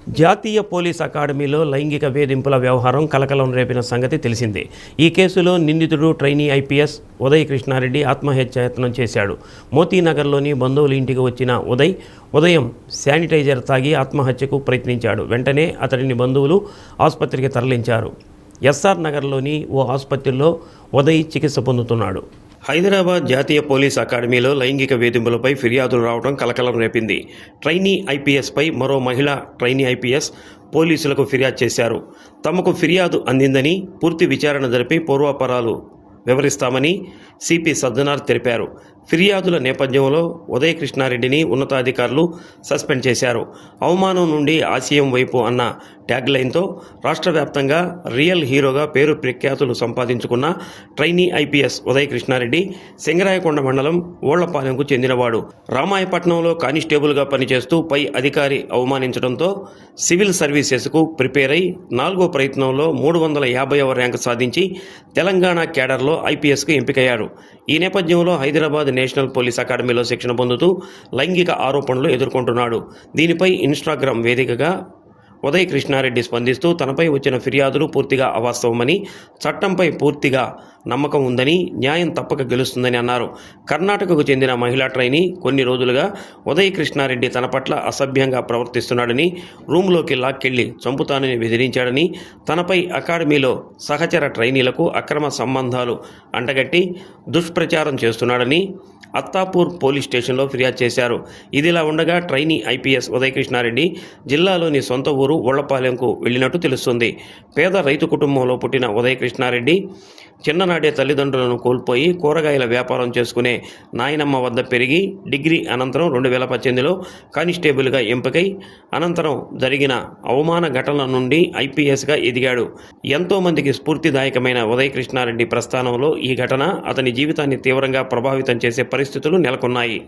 జాతీయ పోలీస్ అకాడమీలో లైంగిక వేధింపుల వ్యవహారం కలకలం రేపిన సంగతి తెలిసిందే. ఈ కేసులో నిందితుడు ట్రైనీ ఐపీఎస్ ఉదయ్ కృష్ణారెడ్డి ఆత్మహత్యాయత్నం చేశాడు. మోతీనగర్లోని బంధువుల ఇంటికి వచ్చిన ఉదయం శానిటైజర్ తాగి ఆత్మహత్యకు ప్రయత్నించాడు. వెంటనే అతడిని బంధువులు ఆసుపత్రికి తరలించారు. ఎస్ఆర్ నగర్లోని ఓ ఆసుపత్రిలో ఉదయ్ చికిత్స పొందుతున్నాడు. హైదరాబాద్ జాతీయ పోలీస్ అకాడమీలో లైంగిక వేధింపులపై ఫిర్యాదులు రావడం కలకలం రేపింది. ట్రైనీ ఐపీఎస్పై మరో మహిళ ట్రైనీ ఐపీఎస్ పోలీసులకు ఫిర్యాదు చేశారు. తమకు ఫిర్యాదు అందిందని, పూర్తి విచారణ జరిపి పూర్వాపరాలు వివరిస్తామని సిపి సజ్జనార్ తెలిపారు. ఫిర్యాదుల నేపథ్యంలో ఉదయ్ కృష్ణారెడ్డిని ఉన్నతాధికారులు సస్పెండ్ చేశారు. అవమానం నుండి ఆశయం వైపు అన్న ట్యాగ్లైన్తో రాష్ట్ర వ్యాప్తంగా రియల్ హీరోగా పేరు ప్రఖ్యాతులు సంపాదించుకున్న ట్రైనీ ఐపీఎస్ ఉదయ్ కృష్ణారెడ్డి సింగరాయకొండ మండలం ఓళ్లపాలెంకు చెందినవాడు. రామాయపట్నంలో కానిస్టేబుల్గా పనిచేస్తూ పై అధికారి అవమానించడంతో సివిల్ సర్వీసెస్కు ప్రిపేర్ అయి 4వ ప్రయత్నంలో 350వ ర్యాంకు సాధించి తెలంగాణ కేడర్లో ఐపీఎస్కు ఎంపికయ్యాడు. ఈ నేపథ్యంలో హైదరాబాద్ నేషనల్ పోలీస్ అకాడమీలో శిక్షణ పొందుతూ లైంగిక ఆరోపణలు ఎదుర్కొంటున్నాడు. దీనిపై ఇన్స్టాగ్రామ్ వేదికగా ఉదయ్ కృష్ణారెడ్డి స్పందిస్తూ తనపై వచ్చిన ఫిర్యాదులు పూర్తిగా అవాస్తవమని, చట్టంపై పూర్తిగా నమ్మకం ఉందని, న్యాయం తప్పక గెలుస్తుందని అన్నారు. కర్ణాటకకు చెందిన మహిళా ట్రైనీ కొన్ని రోజులుగా ఉదయ్ కృష్ణారెడ్డి తన పట్ల అసభ్యంగా ప్రవర్తిస్తున్నాడని, రూమ్లోకి లాక్కెళ్లి చంపుతానని బెదిరించాడని, తనపై అకాడమీలో సహచర ట్రైనీలకు అక్రమ సంబంధాలు అంటగట్టి దుష్ప్రచారం చేస్తున్నాడని అత్తాపూర్ పోలీస్ స్టేషన్లో ఫిర్యాదు చేశారు. ఇదిలా ఉండగా ట్రైనీ ఐపీఎస్ ఉదయ్ కృష్ణారెడ్డి జిల్లాలోని సొంత ఊరు ఓళ్లపాలెంకు వెళ్లినట్టు తెలుస్తుంది. పేద రైతు కుటుంబంలో పుట్టిన ఉదయ్ కృష్ణారెడ్డి చిన్ననాడే తల్లిదండ్రులను కోల్పోయి కూరగాయల వ్యాపారం చేసుకునే నాయనమ్మ వద్ద పెరిగి డిగ్రీ అనంతరం 2018లో కానిస్టేబుల్గా ఎంపికై అనంతరం జరిగిన అవమాన ఘటనల నుండి ఐపీఎస్గా ఎదిగాడు. ఎంతోమందికి స్ఫూర్తిదాయకమైన ఉదయ్ కృష్ణారెడ్డి ప్రస్థానంలో ఈ ఘటన అతని జీవితాన్ని తీవ్రంగా ప్రభావితం చేసే పరిస్థితులు నెలకొన్నాయి.